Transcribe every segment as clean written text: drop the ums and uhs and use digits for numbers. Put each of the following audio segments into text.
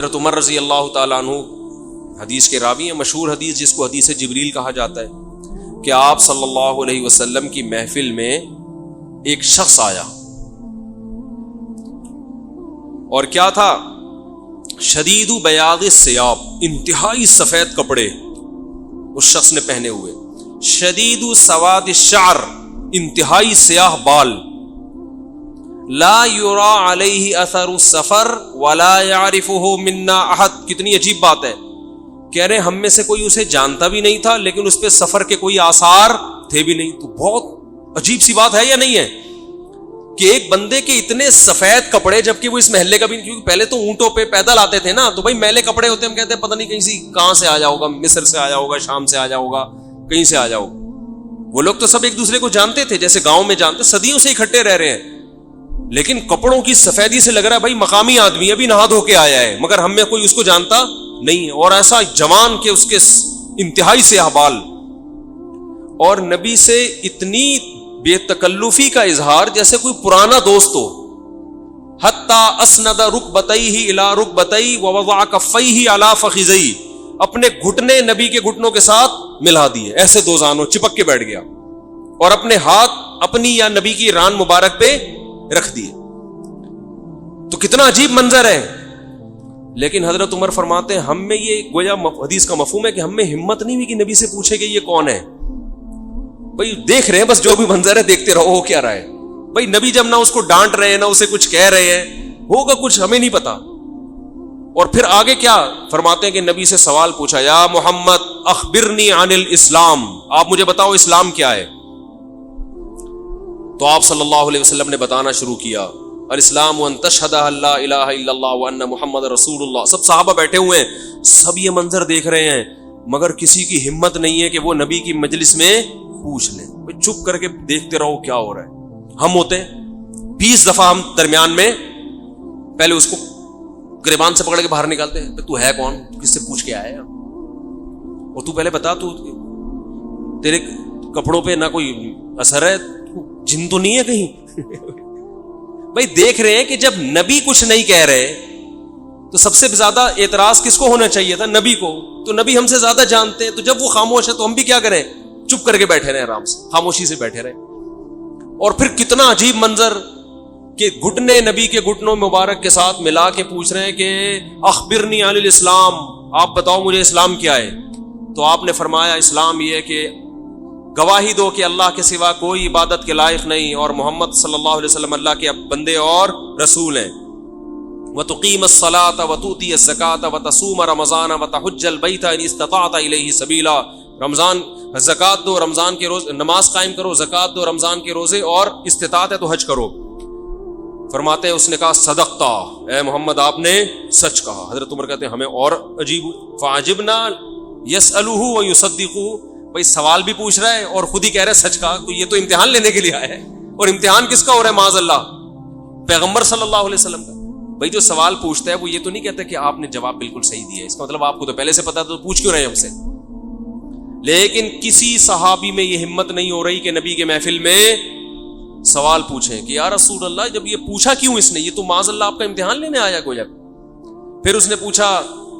حضرت عمر رضی اللہ تعالیٰ عنہ حدیث کے راوی ہیں، مشہور حدیث جس کو حدیث جبریل کہا جاتا ہے کہ آپ صلی اللہ علیہ وسلم کی محفل میں ایک شخص آیا اور کیا تھا؟ شدید بیاض الثیاب، انتہائی سفید کپڑے اس شخص نے پہنے ہوئے، شدید سواد الشعر، انتہائی سیاہ بال، لا یرا علیہ اثر السفر ولا یعرفہ منا احد۔ کتنی عجیب بات ہے، کہہ رہے ہم میں سے کوئی اسے جانتا بھی نہیں تھا لیکن اس پہ سفر کے کوئی آثار تھے بھی نہیں۔ تو بہت عجیب سی بات ہے یا نہیں ہے کہ ایک بندے کے اتنے سفید کپڑے، جبکہ وہ اس محلے کا بھی، کیونکہ پہلے تو اونٹوں پہ پیدل آتے تھے نا، تو بھائی میلے کپڑے ہوتے، ہم کہتے ہیں پتہ نہیں کہیں سے آیا ہوگا، مصر سے آیا ہوگا، شام سے آیا ہوگا، کہیں سے آیا ہوگا۔ وہ لوگ تو سب ایک دوسرے کو جانتے تھے، جیسے گاؤں میں جانتے، صدیوں سے اکٹھے رہ رہے ہیں، لیکن کپڑوں کی سفیدی سے لگ رہا ہے بھائی مقامی آدمی، ابھی نہا دھو کے آیا ہے، مگر ہم میں کوئی اس کو جانتا نہیں ہے، اور ایسا جوان کہ اس کے انتہائی سیاہ بال، اور نبی سے اتنی بے تکلفی کا اظہار جیسے کوئی پرانا دوست ہو، حتی اسند رکبتیہ الی رکبتیہ ووضع کفیہ علی فخذیہ، اپنے گھٹنے نبی کے گھٹنوں کے ساتھ ملا دیے، ایسے دو زانوں چپک کے بیٹھ گیا، اور اپنے ہاتھ اپنی یا نبی کی ران مبارک پہ رکھ دیے۔ تو کتنا عجیب منظر ہے، لیکن حضرت عمر فرماتے ہیں ہم میں یہ گویا حدیث کا مفہوم ہے کہ ہم میں ہمت نہیں ہوئی کہ نبی سے پوچھے کہ یہ کون ہے۔ بھائی دیکھ رہے ہیں بس جو بھی منظر ہے دیکھتے رہو، ہو کیا رہا ہے بھائی، نبی جب نہ اس کو ڈانٹ رہے ہیں نہ اسے کچھ کہہ رہے ہیں، ہوگا کچھ ہمیں نہیں پتا۔ اور پھر آگے کیا فرماتے ہیں کہ نبی سے سوال پوچھا، یا محمد اخبرنی عن الاسلام، آپ مجھے بتاؤ اسلام کیا ہے۔ تو آپ صلی اللہ علیہ وسلم نے بتانا شروع کیا، الاسلام ان تشہد ان لا الہ الا اللہ وان محمد رسول اللہ۔ سب صحابہ بیٹھے ہوئے ہیں، سب یہ منظر دیکھ رہے ہیں، مگر کسی کی ہمت نہیں ہے کہ وہ نبی کی مجلس میں پوچھ لیں، چپ کر کے دیکھتے رہو کیا ہو رہا ہے۔ ہم ہوتے 20 دفعہ ہم درمیان میں پہلے اس کو گریبان سے پکڑ کے باہر نکالتے ہیں، تو ہے کون، کس سے پوچھ کے آیا ہے، اور تو پہلے بتا، تو تیرے کپڑوں پہ نہ کوئی اثر ہے، جن تو نہیں ہے کہیں۔ بھائی دیکھ رہے ہیں کہ جب نبی کچھ نہیں کہہ رہے تو سب سے زیادہ اعتراض کس کو ہونا چاہیے تھا؟ نبی کو، تو نبی ہم سے زیادہ جانتے ہیں، تو جب وہ خاموش ہے تو ہم بھی کیا کریں، چپ کر کے بیٹھے رہے، آرام سے خاموشی سے بیٹھے رہے۔ اور پھر کتنا عجیب منظر کہ گھٹنے نبی کے گھٹنوں مبارک کے ساتھ ملا کے پوچھ رہے ہیں کہ اخبرنی عن الاسلام، آپ بتاؤ مجھے اسلام کیا ہے۔ تو آپ نے فرمایا اسلام یہ ہے کہ گواہی دو کہ اللہ کے سوا کوئی عبادت کے لائق نہیں اور محمد صلی اللہ علیہ وسلم اللہ کے بندے اور رسول ہیں، وَتُقِيمَ الصَّلَاةَ وَتُؤْتِيَ الزَّكَاةَ وَتَصُومَ رَمَضَانَ وَتَحُجَّ الْبَيْتَ إِنِ اسْتَطَعْتَ إِلَيْهِ سَبِيلًا، رمضان زکات دو، رمضان کے روز نماز قائم کرو، زکات دو، رمضان کے روزے، اور استطاعت ہے تو حج کرو۔ فرماتے ہیں اس نے کہا صدقتا، اے محمد آپ نے سچ کہا۔ حضرت عمر کہتے ہیں ہمیں اور عجیب، فعجبنا يسألہ ويصدقہ، بھائی سوال بھی پوچھ رہا ہے اور خود ہی کہہ رہا ہے سچ کہا، تو یہ تو امتحان لینے کے لیے آیا ہے، اور امتحان کس کا ہو رہا ہے؟ معاذ اللہ پیغمبر صلی اللہ علیہ وسلم کا۔ بھائی جو سوال پوچھتا ہے وہ یہ تو نہیں کہتا کہ آپ نے جواب بالکل صحیح دیا ہے، اس کا مطلب آپ کو تو پہلے سے پتا تھا، تو پوچھ کیوں رہے ہم سے؟ لیکن کسی صحابی میں یہ ہمت نہیں ہو رہی کہ نبی کے محفل میں سوال پوچھیں کہ یا رسول اللہ جب یہ پوچھا کیوں اس نے، یہ تو معاذ اللہ آپ کا امتحان لینے آیا گویا۔ پھر اس نے پوچھا،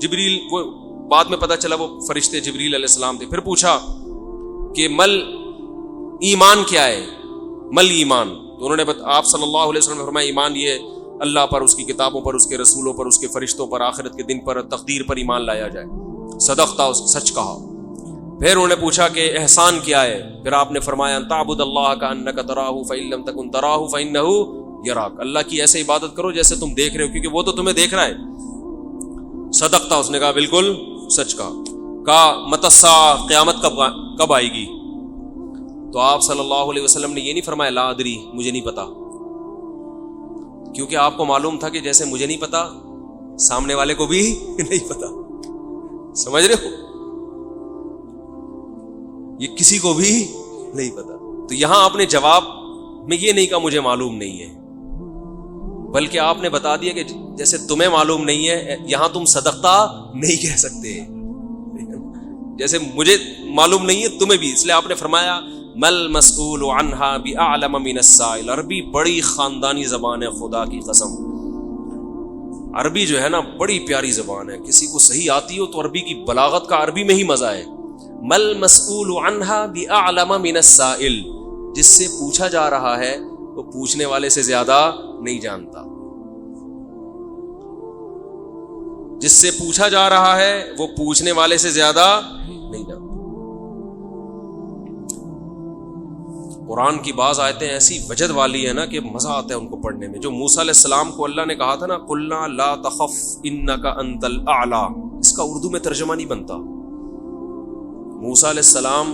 جبریل، وہ بعد میں پتا چلا وہ فرشتے جبریل علیہ السلام تھے، پھر پوچھا کہ مل ایمان کیا ہے، مل ایمان، تو انہوں نے آپ صلی اللہ علیہ وسلم نے فرمایا ایمان یہ اللہ پر، اس کی کتابوں پر، اس کے رسولوں پر، اس کے فرشتوں پر، آخرت کے دن پر، تقدیر پر ایمان لایا جائے۔ صدقتا، سچ کہا۔ پھر انہوں نے پوچھا کہ احسان کیا ہے، پھر آپ نے فرمایا ان تعبد اللہ کأنک تراہ فإن لم تکن تراہ فإنہ یراک، اللہ کی ایسے عبادت کرو جیسے تم دیکھ رہے ہو، کیونکہ وہ تو تمہیں دیکھ رہا ہے۔ صدقتا، اس نے کہا بالکل سچ کہا۔ کہا متی الساعہ، قیامت کب آئے گی؟ تو آپ صلی اللہ علیہ وسلم نے یہ نہیں فرمایا لا ادری، مجھے نہیں پتا، کیونکہ آپ کو معلوم تھا کہ جیسے مجھے نہیں پتا سامنے والے کو بھی نہیں پتا، سمجھ رہے ہو، یہ کسی کو بھی نہیں پتا۔ تو یہاں آپ نے جواب میں یہ نہیں کہا مجھے معلوم نہیں ہے، بلکہ آپ نے بتا دیا کہ جیسے تمہیں معلوم نہیں ہے، یہاں تم صدقتا نہیں کہہ سکتے، جیسے مجھے معلوم نہیں ہے تمہیں بھی، اس لیے آپ نے فرمایا مل مسئول عنہا بأعلم من السائل۔ عربی بڑی خاندانی زبان ہے، خدا کی قسم، عربی جو ہے نا بڑی پیاری زبان ہے, کسی کو صحیح آتی ہو تو عربی کی بلاغت کا عربی میں ہی مزہ ہے. مل مسئول عنہا بأعلم من السائل, جس سے پوچھا جا رہا ہے وہ پوچھنے والے سے زیادہ نہیں جانتا. جس سے پوچھا جا رہا ہے وہ پوچھنے والے سے زیادہ نہیں جانتا. قرآن کی بعض آیتیں ایسی وجد والی ہیں نا کہ مزہ آتا ہے ان کو پڑھنے میں. جو موسیٰ علیہ السلام کو اللہ نے کہا تھا نا قلنا لا تخف انک انت الاعلی, اس کا اردو میں ترجمہ نہیں بنتا. موسیٰ علیہ السلام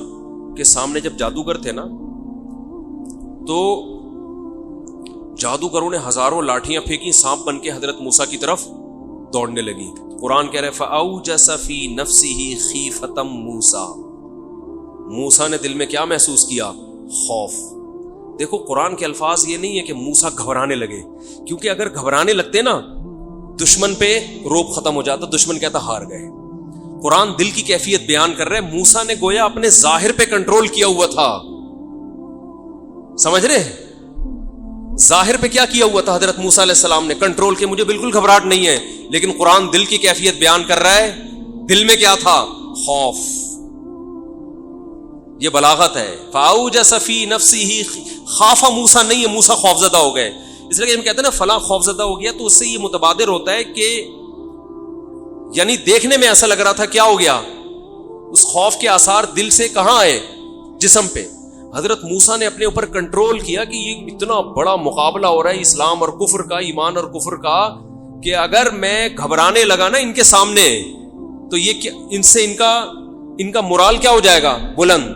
کے سامنے جب جادوگر تھے نا تو جادوگروں نے ہزاروں لاٹھیاں پھینکی, سانپ بن کے حضرت موسیٰ کی طرف دوڑنے لگی. قرآن کہہ رہے فَأَوْجَسَ فِي نَفْسِهِ خِیفَةً مُوسیٰ, موسیٰ نے دل میں کیا محسوس کیا؟ خوف. دیکھو قرآن کے الفاظ یہ نہیں ہے کہ موسیٰ گھبرانے لگے, کیونکہ اگر گھبرانے لگتے نا دشمن پہ روب ختم ہو جاتا, دشمن کہتا ہار گئے. قرآن دل کی کیفیت بیان کر رہے, موسیٰ نے گویا اپنے ظاہر پہ کنٹرول کیا ہوا تھا. سمجھ رہے ہیں ظاہر پہ کیا کیا ہوا تھا حضرت موسیٰ علیہ السلام نے کنٹرول کے, مجھے بالکل گھبراہٹ نہیں ہے, لیکن قرآن دل کی کیفیت بیان کر رہا ہے, دل میں کیا تھا؟ خوف. یہ بلاغت ہے. فاوجس فی نفسہ, خاف موسیٰ نہیں ہے موسیٰ خوفزدہ ہو گئے. اس لیے ہم کہتے ہیں نا فلاں خوفزدہ ہو گیا, تو اس سے یہ متبادر ہوتا ہے کہ یعنی دیکھنے میں ایسا لگ رہا تھا کیا ہو گیا, اس خوف کے آثار دل سے کہاں آئے؟ جسم پہ. حضرت موسیٰ نے اپنے اوپر کنٹرول کیا کہ یہ اتنا بڑا مقابلہ ہو رہا ہے اسلام اور کفر کا, ایمان اور کفر کا, کہ اگر میں گھبرانے لگا نا ان کے سامنے تو یہ کیا, ان سے ان کا مورال کیا ہو جائے گا؟ بلند.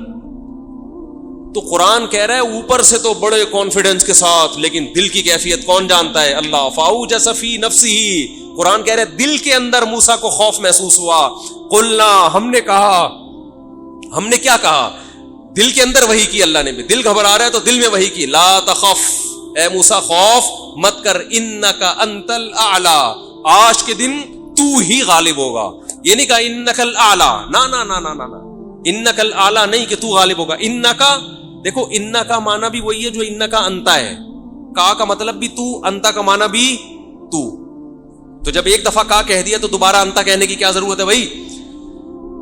تو قرآن کہہ رہا ہے اوپر سے تو بڑے کانفیڈنس کے ساتھ, لیکن دل کی کیفیت کون جانتا ہے؟ اللہ. فاوجس فی نفسہ, قرآن کہہ رہا ہے دل کے اندر موسیٰ کو خوف محسوس ہوا. قلنا, ہم نے کہا, ہم نے کیا کہا؟ دل کے اندر وحی کی اللہ نے بھی. دل گھبرا رہا ہے تو دل میں وحی کی, لا تخف, اے موسیٰ خوف مت کر, انک انت الاعلی, آج کے دن تو ہی غالب ہوگا. یہ نہیں کہا انک الاعلی, نا نا نا نا نا, انک الاعلی نہیں کہ تو غالب ہوگا. انک, دیکھو ان کا معنی بھی وہی ہے جو ان کا انتا ہے, کا کا مطلب بھی تو, انتا کا معنی بھی تو. تو جب ایک دفعہ کا کہہ دیا تو دوبارہ انتا کہنے کی کیا ضرورت ہے بھائی؟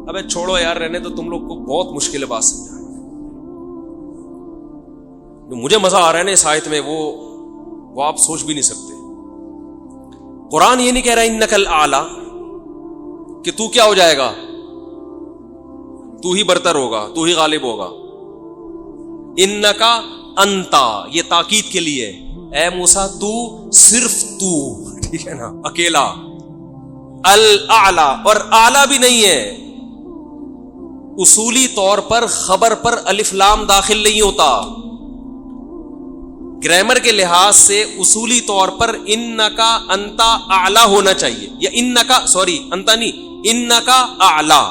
ابے چھوڑو یار, رہنے تو تم لوگ کو بہت مشکل ہے بات سمجھانا. جو مجھے مزہ آ رہا ہے نا اس آیت میں وہ آپ سوچ بھی نہیں سکتے. قرآن یہ نہیں کہہ رہا انک الاعلی کہ تو کیا ہو جائے گا, تو ہی برتر ہوگا, تو ہی غالب ہوگا. انکا انتا, یہ تاکید کے لیے, اے موسیٰ تو, صرف تو, ٹھیک ہے نا, اکیلا. الاعلی, اور اعلی بھی نہیں ہے. اصولی طور پر خبر پر الف لام داخل نہیں ہوتا. گرامر کے لحاظ سے اصولی طور پر انکا انتا اعلی ہونا چاہیے, یا انکا, سوری انتا نہیں, انکا اعلی.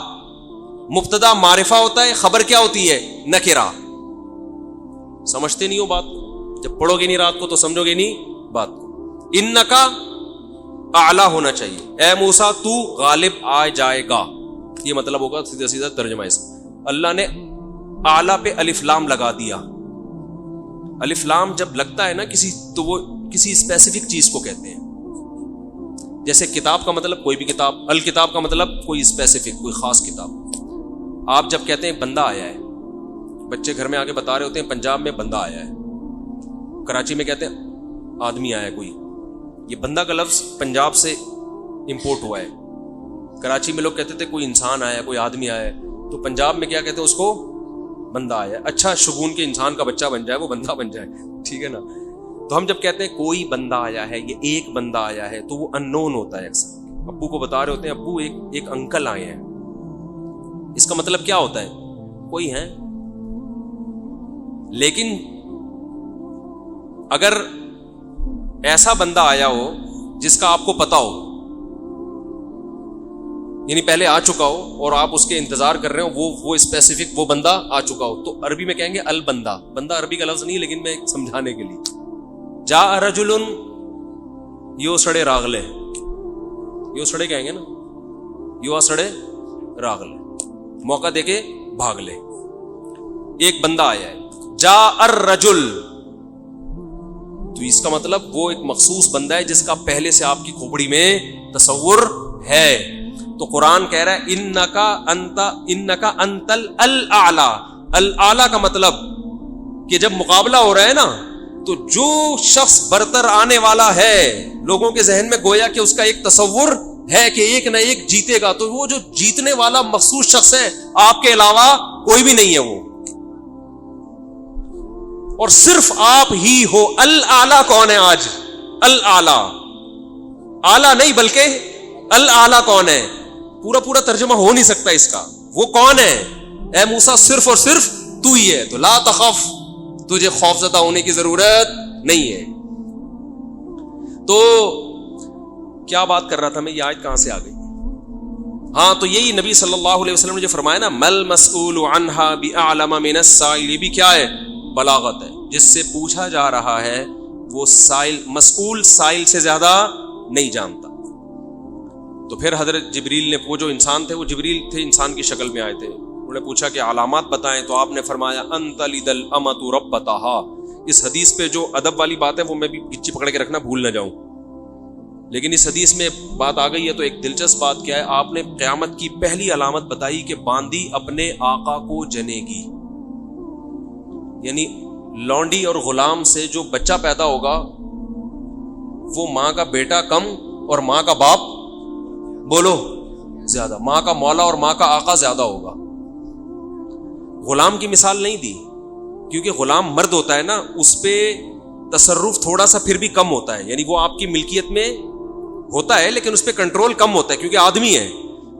مبتدا معرفہ ہوتا ہے, خبر کیا ہوتی ہے؟ نکرہ. سمجھتے نہیں ہو بات, جب پڑھو گے نہیں رات کو تو سمجھو گے نہیں بات کو. انکا اعلی ہونا چاہیے, اے موسیٰ تو غالب آ جائے گا, یہ مطلب ہوگا سیدھا سیدھا ترجمہ اس. اللہ نے اعلی پہ الف لام لگا دیا. الف لام جب لگتا ہے نا کسی, تو وہ کسی اسپیسیفک چیز کو کہتے ہیں. جیسے کتاب کا مطلب کوئی بھی کتاب, الکتاب کا مطلب کوئی اسپیسیفک, کوئی خاص کتاب. آپ جب کہتے ہیں بندہ آیا ہے, بچے گھر میں آگے بتا رہے ہوتے ہیں پنجاب میں بندہ آیا ہے, کراچی میں کہتے ہیں آدمی آیا ہے کوئی. یہ بندہ کا لفظ پنجاب سے امپورٹ ہوا ہے. کراچی میں لوگ کہتے تھے کوئی انسان آیا ہے, کوئی آدمی آیا ہے, تو پنجاب میں کیا کہتے ہیں اس کو؟ بندہ آیا ہے. اچھا شگون کے انسان کا بچہ بن جائے, وہ بندہ بن جائے, ٹھیک ہے نا. تو ہم جب کہتے ہیں کوئی بندہ آیا ہے, یہ ایک بندہ آیا ہے, تو وہ اننون ہوتا ہے. اکثر ابو کو بتا رہے ہوتے ہیں ابو ایک انکل آئے ہیں, اس کا مطلب کیا ہوتا ہے؟ کوئی ہے. لیکن اگر ایسا بندہ آیا ہو جس کا آپ کو پتا ہو, یعنی پہلے آ چکا ہو اور آپ اس کے انتظار کر رہے ہو, وہ اسپیسیفک وہ بندہ آ چکا ہو, تو عربی میں کہیں گے البندہ. بندہ عربی کا لفظ نہیں, لیکن میں سمجھانے کے لیے, جاء رجل یو سڑے راغلے, یو سڑے کہیں گے نا, یو سڑے راغلے, موقع دے کے بھاگ لے. ایک بندہ آیا ہے, جاء الرجل, تو اس کا مطلب وہ ایک مخصوص بندہ ہے جس کا پہلے سے آپ کی کھوپڑی میں تصور ہے. تو قرآن کہہ رہا ہے انکا انت الاعلی. الاعلی کا مطلب کہ جب مقابلہ ہو رہا ہے نا تو جو شخص برتر آنے والا ہے لوگوں کے ذہن میں گویا کہ اس کا ایک تصور ہے کہ ایک نہ ایک جیتے گا, تو وہ جو جیتنے والا مخصوص شخص ہے آپ کے علاوہ کوئی بھی نہیں ہے وہ, اور صرف آپ ہی ہو. الاعلی کون ہے آج؟ الاعلی, اعلی نہیں بلکہ الاعلی کون ہے؟ پورا ترجمہ ہو نہیں سکتا اس کا. وہ کون ہے؟ اے موسیٰ صرف اور صرف تو ہی ہے. تو لا تخف, تجھے خوف زدہ ہونے کی ضرورت نہیں ہے. تو کیا بات کر رہا تھا میں, یہ آیت کہاں سے آ گئی؟ ہاں, تو یہی نبی صلی اللہ علیہ وسلم نے جو فرمایا نا مل مسئول عنہا بأعلم من السائل, یہ بھی کیا ہے؟ بلاغت ہے. جس سے پوچھا جا رہا ہے وہ سائل, مسئول سائل سے زیادہ نہیں جانتا. تو پھر حضرت جبریل نے, وہ جو انسان تھے وہ جبریل تھے, انسان کی شکل میں آئے تھے, انہوں نے پوچھا کہ علامات بتائیں, تو آپ نے فرمایا انت لد الامۃ ربتہا. اس حدیث پہ جو ادب والی بات ہے وہ میں بھی گچی پکڑ کے رکھنا بھول نہ جاؤں, لیکن اس حدیث میں بات آ گئی ہے. تو ایک دلچسپ بات کیا ہے, آپ نے قیامت کی پہلی علامت بتائی کہ باندی اپنے آقا کو جنے گی. یعنی لونڈی اور غلام سے جو بچہ پیدا ہوگا وہ ماں کا بیٹا کم اور ماں کا باپ بولو زیادہ, ماں کا مولا اور ماں کا آقا زیادہ ہوگا. غلام کی مثال نہیں دی کیونکہ غلام مرد ہوتا ہے نا, اس پہ تصرف تھوڑا سا پھر بھی کم ہوتا ہے, یعنی وہ آپ کی ملکیت میں ہوتا ہے لیکن اس پہ کنٹرول کم ہوتا ہے کیونکہ آدمی ہے.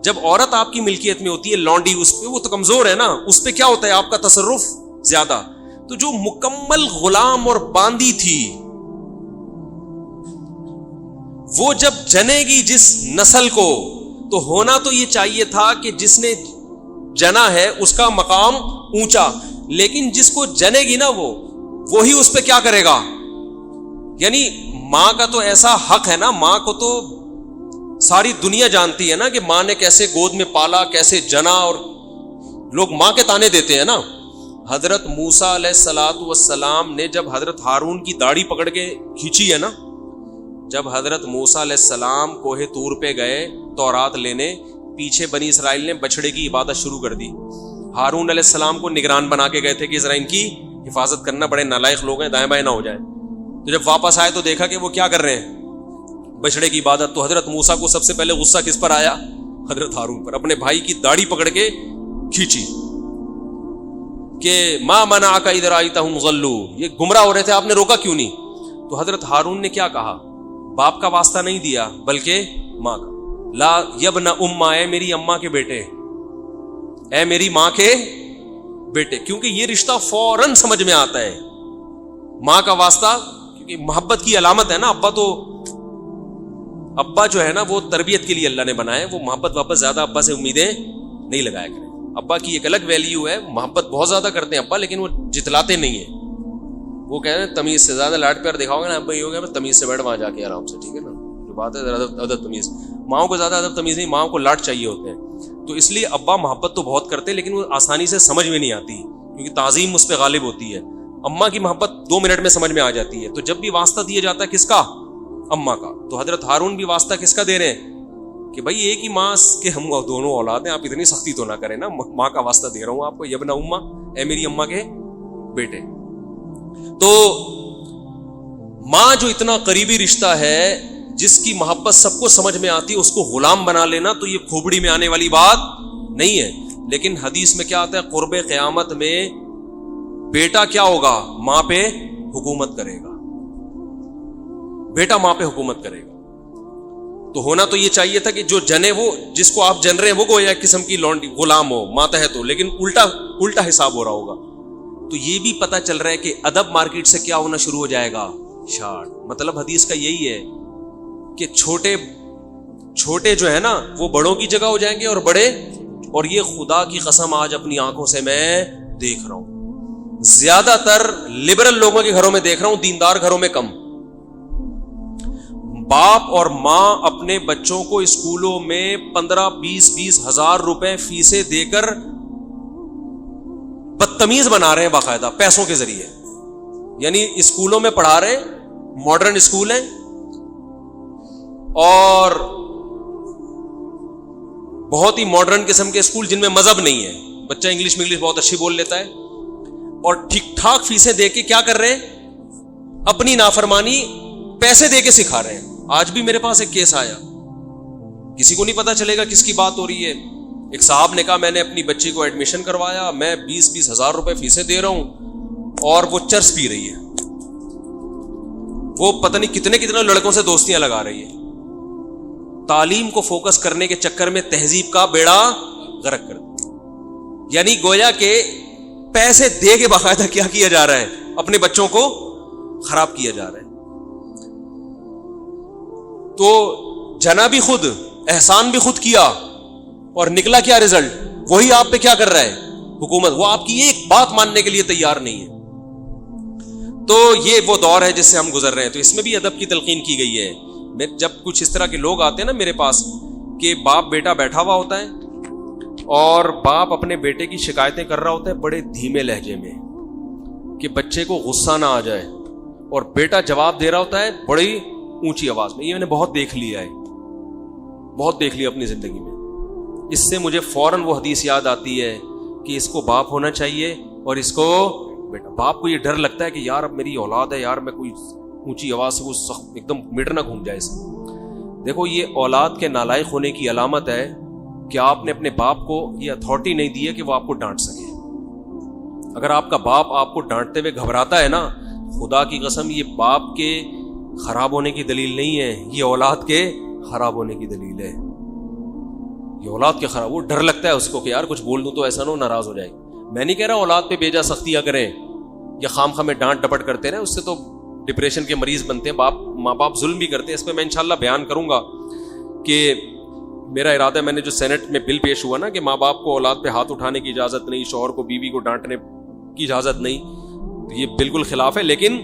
جب عورت آپ کی ملکیت میں ہوتی ہے لونڈی, اس پہ وہ تو کمزور ہے نا, اس پہ کیا ہوتا ہے آپ کا تصرف زیادہ. تو جو مکمل غلام اور باندی تھی وہ جب جنے گی جس نسل کو, تو ہونا تو یہ چاہیے تھا کہ جس نے جنا ہے اس کا مقام اونچا, لیکن جس کو جنے گی نا وہی اس پہ کیا کرے گا. یعنی ماں کا تو ایسا حق ہے نا, ماں کو تو ساری دنیا جانتی ہے نا کہ ماں نے کیسے گود میں پالا, کیسے جنا, اور لوگ ماں کے تانے دیتے ہیں نا. حضرت موسیٰ علیہ الصلوۃ والسلام نے جب حضرت ہارون کی داڑھی پکڑ کے کھینچی ہے نا, جب حضرت موسیٰ علیہ السلام کوہ طور پہ گئے تورات لینے, پیچھے بنی اسرائیل نے بچڑے کی عبادت شروع کر دی. ہارون علیہ السلام کو نگران بنا کے گئے تھے کہ ذرا ان کی حفاظت کرنا, بڑے نالائق لوگ ہیں, دائیں بائیں نہ ہو جائے. تو جب واپس آئے تو دیکھا کہ وہ کیا کر رہے ہیں, بچڑے کی عبادت. تو حضرت موسیٰ کو سب سے پہلے غصہ کس پر آیا؟ حضرت ہارون پر. اپنے بھائی کی داڑھی پکڑ کے کھینچی کہ ما منعک اذ رأیتہم ضلوا, یہ گمراہ ہو رہے تھے, آپ نے روکا کیوں نہیں؟ تو حضرت ہارون نے کیا کہا, باپ کا واسطہ نہیں دیا بلکہ ماں کا. لا یبن اماں, اے میری اماں کے بیٹے, اے میری ماں کے بیٹے, کیونکہ یہ رشتہ فوراً سمجھ میں آتا ہے. ماں کا واسطہ کیونکہ محبت کی علامت ہے نا. ابا جو ہے نا وہ تربیت کے لیے اللہ نے بنایا ہے, وہ محبت واپس زیادہ ابا سے امیدیں نہیں لگایا کریں. ابا کی ایک الگ ویلیو ہے, محبت بہت زیادہ کرتے ہیں ابا, لیکن وہ جتلاتے نہیں ہیں. وہ کہہ رہے ہیں تمیز سے زیادہ لاڈ پیار دکھاؤ گے نا ابا, یہ ہو گیا تمیز سے بیٹھ وہاں جا کے آرام سے, ٹھیک ہے نا, جو بات ہے ادب تمیز. ماؤں کو زیادہ ادب تمیز نہیں, ماؤں کو لاڈ چاہیے ہوتے ہیں. تو اس لیے ابا محبت تو بہت کرتے لیکن وہ آسانی سے سمجھ میں نہیں آتی کیونکہ تعظیم اس پہ غالب ہوتی ہے. اماں کی محبت 2 منٹ میں سمجھ میں آ جاتی ہے. تو جب بھی واسطہ دیا جاتا ہے کس کا؟ اماں کا. تو حضرت ہارون بھی واسطہ کس کا دے رہے ہیں کہ بھائی ایک ہی ماں کے ہم دونوں اولاد ہیں, آپ اتنی سختی تو نہ کریں نا, ماں کا واسطہ دے رہا ہوں آپ کو, یبن اماں, اے میری اماں کے بیٹے. تو ماں جو اتنا قریبی رشتہ ہے, جس کی محبت سب کو سمجھ میں آتی ہے, اس کو غلام بنا لینا تو یہ کھوپڑی میں آنے والی بات نہیں ہے. لیکن حدیث میں کیا آتا ہے, قرب قیامت میں بیٹا کیا ہوگا, ماں پہ حکومت کرے گا, بیٹا ماں پہ حکومت کرے گا. تو ہونا تو یہ چاہیے تھا کہ جو جنے, وہ جس کو آپ جن رہے ہیں وہ کوئی ایک قسم کی لونڈی غلام ہو, ماتحت ہو, لیکن الٹا حساب ہو رہا ہوگا. تو یہ بھی پتہ چل رہا ہے کہ ادب مارکیٹ سے کیا ہونا شروع ہو جائے گا, شارٹ. مطلب حدیث کا یہی ہے کہ چھوٹے جو ہے نا وہ بڑوں کی جگہ ہو جائیں گے اور بڑے, اور یہ خدا کی قسم آج اپنی آنکھوں سے میں دیکھ رہا ہوں, زیادہ تر لبرل لوگوں کے گھروں میں دیکھ رہا ہوں, دیندار گھروں میں کم. باپ اور ماں اپنے بچوں کو اسکولوں میں 15-20 ہزار روپے فیسیں دے کر بدتمیز بنا رہے ہیں باقاعدہ پیسوں کے ذریعے. یعنی اسکولوں میں پڑھا رہے, ماڈرن اسکول ہیں اور بہت ہی ماڈرن قسم کے اسکول جن میں مذہب نہیں ہے. بچہ انگلش بہت اچھی بول لیتا ہے اور ٹھیک ٹھاک فیسیں دے کے کیا کر رہے ہیں, اپنی نافرمانی پیسے دے کے سکھا رہے ہیں. آج بھی میرے پاس ایک کیس آیا, کسی کو نہیں پتا چلے گا کس کی بات ہو رہی ہے. ایک صاحب نے کہا میں نے اپنی بچی کو ایڈمیشن کروایا, میں 20-20 ہزار روپے فیسیں دے رہا ہوں اور وہ چرس پی رہی ہے, وہ پتہ نہیں کتنے لڑکوں سے دوستیاں لگا رہی ہے. تعلیم کو فوکس کرنے کے چکر میں تہذیب کا بیڑا غرق کر دیا. یعنی گویا کہ پیسے دے کے باقاعدہ کیا کیا جا رہا ہے, اپنے بچوں کو خراب کیا جا رہا ہے. تو جنا بھی خود, احسان بھی خود کیا, اور نکلا کیا رزلٹ؟ وہی آپ پہ کیا کر رہا ہے حکومت, وہ آپ کی ایک بات ماننے کے لیے تیار نہیں ہے. تو یہ وہ دور ہے جس سے ہم گزر رہے ہیں. تو اس میں بھی ادب کی تلقین کی گئی ہے. جب کچھ اس طرح کے لوگ آتے ہیں نا میرے پاس کہ باپ بیٹا بیٹھا ہوا ہوتا ہے اور باپ اپنے بیٹے کی شکایتیں کر رہا ہوتا ہے بڑے دھیمے لہجے میں کہ بچے کو غصہ نہ آ جائے, اور بیٹا جواب دے رہا ہوتا ہے بڑی اونچی آواز میں. یہ میں نے بہت دیکھ لیا ہے, بہت دیکھ لیا اپنی زندگی میں. اس سے مجھے فوراً وہ حدیث یاد آتی ہے کہ اس کو باپ ہونا چاہیے اور اس کو بیٹا. باپ کو یہ ڈر لگتا ہے کہ یار اب میری اولاد ہے, یار میں کوئی اونچی آواز سے وہ سخت ایک دم میٹر نہ گھوم جائے اس میں. دیکھو یہ اولاد کے نالائق ہونے کی علامت ہے کہ آپ نے اپنے باپ کو یہ اتھارٹی نہیں دی ہے کہ وہ آپ کو ڈانٹ سکے. اگر آپ کا باپ آپ کو ڈانٹتے ہوئے گھبراتا ہے نا, خدا کی قسم یہ باپ کے خراب ہونے کی دلیل نہیں ہے, یہ اولاد کے خراب ہونے کی دلیل ہے. یہ اولاد کے خراب, وہ ڈر لگتا ہے اس کو کہ یار کچھ بول دوں تو ایسا نہ ہو ناراض ہو جائے. میں نہیں کہہ رہا اولاد پہ بیجا سختیاں کریں یا خام خامے ڈانٹ ڈپٹ کرتے رہے, اس سے تو ڈپریشن کے مریض بنتے ہیں. ماں باپ ظلم بھی کرتے ہیں. اس پہ میں انشاءاللہ بیان کروں گا کہ میرا ارادہ ہے, میں نے جو سینٹ میں بل پیش ہوا نا کہ ماں باپ کو اولاد پہ ہاتھ اٹھانے کی اجازت نہیں, شوہر کو بیوی کو ڈانٹنے کی اجازت نہیں, تو یہ بالکل خلاف ہے, لیکن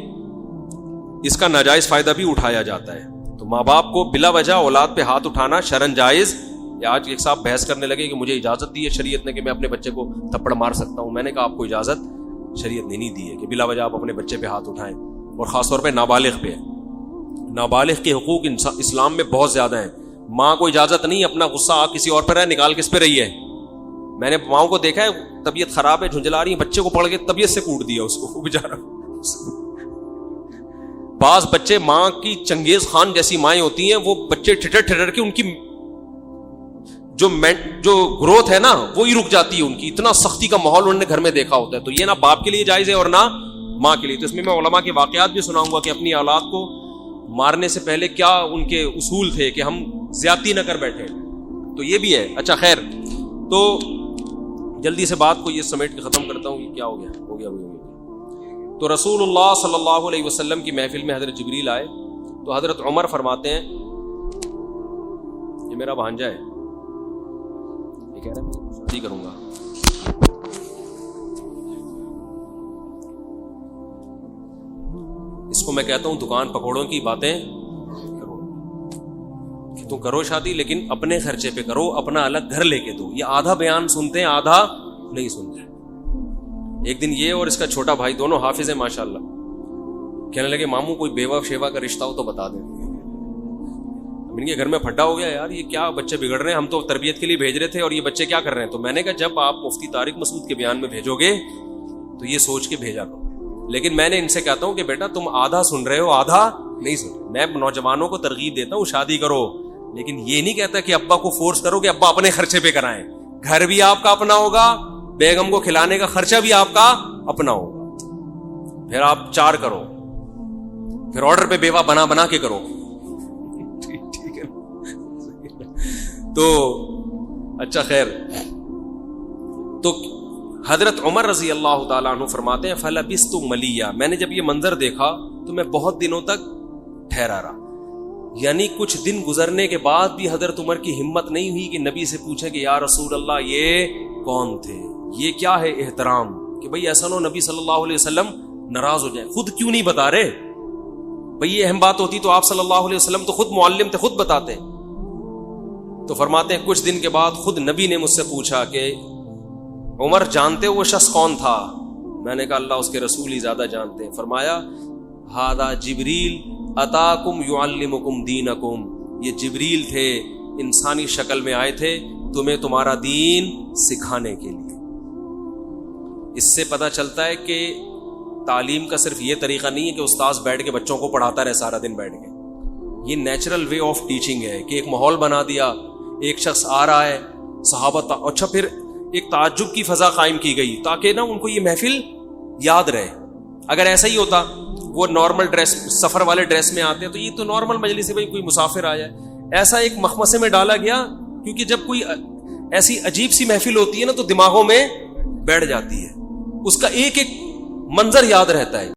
اس کا ناجائز فائدہ بھی اٹھایا جاتا ہے. تو ماں باپ کو بلا وجہ اولاد پہ ہاتھ اٹھانا شرعن جائز. آج ایک صاحب بحث کرنے لگے کہ مجھے اجازت دی ہے شریعت نے کہ میں اپنے بچے کو تھپڑ مار سکتا ہوں. میں نے کہا آپ کو اجازت شریعت نے نہیں دی ہے کہ بلا وجہ آپ اپنے بچے پہ ہاتھ اٹھائیں, اور خاص طور پہ نابالغ پہ. نابالغ کے حقوق اسلام میں بہت زیادہ ہیں. ماں کو اجازت نہیں اپنا غصہ آپ کسی اور پر ہے نکال کس پہ رہی ہے. میں نے ماؤں کو دیکھا ہے طبیعت خراب ہے جھنجلا رہی ہے, بچے کو پڑھ کے طبیعت سے کوٹ دیا اس کو بیچارہ. بعض بچے ماں کی چنگیز خان جیسی مائیں ہوتی ہیں, وہ بچے ٹھٹر کے ان کی جو گروتھ ہے نا وہی رک جاتی ہے ان کی. اتنا سختی کا ماحول انہوں نے گھر میں دیکھا ہوتا ہے. تو یہ نہ باپ کے لیے جائز ہے اور نہ ماں کے لیے. تو اس میں علماء کے واقعات بھی سناؤں گا کہ اپنی اولاد کو مارنے سے پہلے کیا ان کے اصول تھے کہ ہم زیادتی نہ کر بیٹھے. تو یہ بھی ہے. اچھا خیر, تو جلدی سے بات کو یہ سمیٹ کے ختم کرتا ہوں. یہ کیا ہو گیا. تو رسول اللہ صلی اللہ علیہ وسلم کی محفل میں حضرت جبریل آئے تو حضرت عمر فرماتے ہیں, یہ میرا بھانجا ہے, یہ کہہ رہا ہے شادی کروں گا. اس کو میں کہتا ہوں دکان پکوڑوں کی باتیں کرو کہ تم کرو شادی, لیکن اپنے خرچے پہ کرو, اپنا الگ گھر لے کے دو. یہ آدھا بیان سنتے ہیں آدھا نہیں سنتے. ایک دن یہ اور اس کا چھوٹا بھائی دونوں حافظ ہیں ماشاءاللہ, کہنے لگے ماموں کوئی بیوہ شیوا کا رشتہ ہو تو بتا دیں. ان کے گھر میں پھڈا ہو گیا, یار یہ کیا بچے بگڑ رہے ہیں, ہم تو تربیت کے لیے بھیج رہے تھے اور یہ بچے کیا کر رہے ہیں. تو میں نے کہا جب آپ مفتی طارق مسعود کے بیان میں بھیجو گے تو یہ سوچ کے بھیجا کرو. لیکن میں نے ان سے کہتا ہوں کہ بیٹا تم آدھا سن رہے ہو آدھا نہیں سن رہے. میں نوجوانوں کو ترغیب دیتا ہوں شادی کرو, لیکن یہ نہیں کہتا کہ ابا کو فورس کرو کہ ابا اپنے خرچے پہ کرائیں. گھر بھی آپ کا اپنا ہوگا, بیگم کو کھلانے کا خرچہ بھی آپ کا اپنا ہوگا. پھر آپ 4 کرو, پھر آرڈر پہ بیوہ بنا کے کرو. ٹھیک ہے تو اچھا خیر. تو حضرت عمر رضی اللہ تعالیٰ عنہ فرماتے ہیں فلبثت ملیہ, میں نے جب یہ منظر دیکھا تو میں بہت دنوں تک ٹھہرا رہا. یعنی کچھ دن گزرنے کے بعد بھی حضرت عمر کی ہمت نہیں ہوئی کہ نبی سے پوچھے کہ یا رسول اللہ یہ کون تھے, یہ کیا ہے احترام, کہ بھئی ایسا نہ نبی صلی اللہ علیہ وسلم ناراض ہو جائیں. خود کیوں نہیں بتا رہے بھئی, یہ اہم بات ہوتی تو آپ صلی اللہ علیہ وسلم تو خود معلم تھے, خود بتاتے. تو فرماتے ہیں کچھ دن کے بعد خود نبی نے مجھ سے پوچھا کہ عمر جانتے ہو وہ شخص کون تھا؟ میں نے کہا اللہ اس کے رسول ہی زیادہ جانتے ہیں. فرمایا ہذا جبریل اتاکم یعلمکم دینکم، یہ جبریل تھے، انسانی شکل میں آئے تھے تمہیں تمہارا دین سکھانے کے لیے۔ اس سے پتہ چلتا ہے کہ تعلیم کا صرف یہ طریقہ نہیں ہے کہ استاذ بیٹھ کے بچوں کو پڑھاتا رہے سارا دن بیٹھ کے، یہ نیچرل وے آف ٹیچنگ ہے کہ ایک ماحول بنا دیا، ایک شخص آ رہا ہے، صحابہ اچھا پھر ایک تعجب کی فضا قائم کی گئی تاکہ نا ان کو یہ محفل یاد رہے۔ اگر ایسا ہی ہوتا وہ نارمل ڈریس، سفر والے ڈریس میں آتے ہیں تو یہ تو نارمل مجلس ہے، بھائی کوئی مسافر آیا ہے، ایسا ایک مخمصے میں ڈالا گیا کیونکہ جب کوئی ایسی عجیب سی محفل ہوتی ہے نا تو دماغوں میں بیٹھ جاتی ہے، اس کا ایک ایک منظر یاد رہتا ہے۔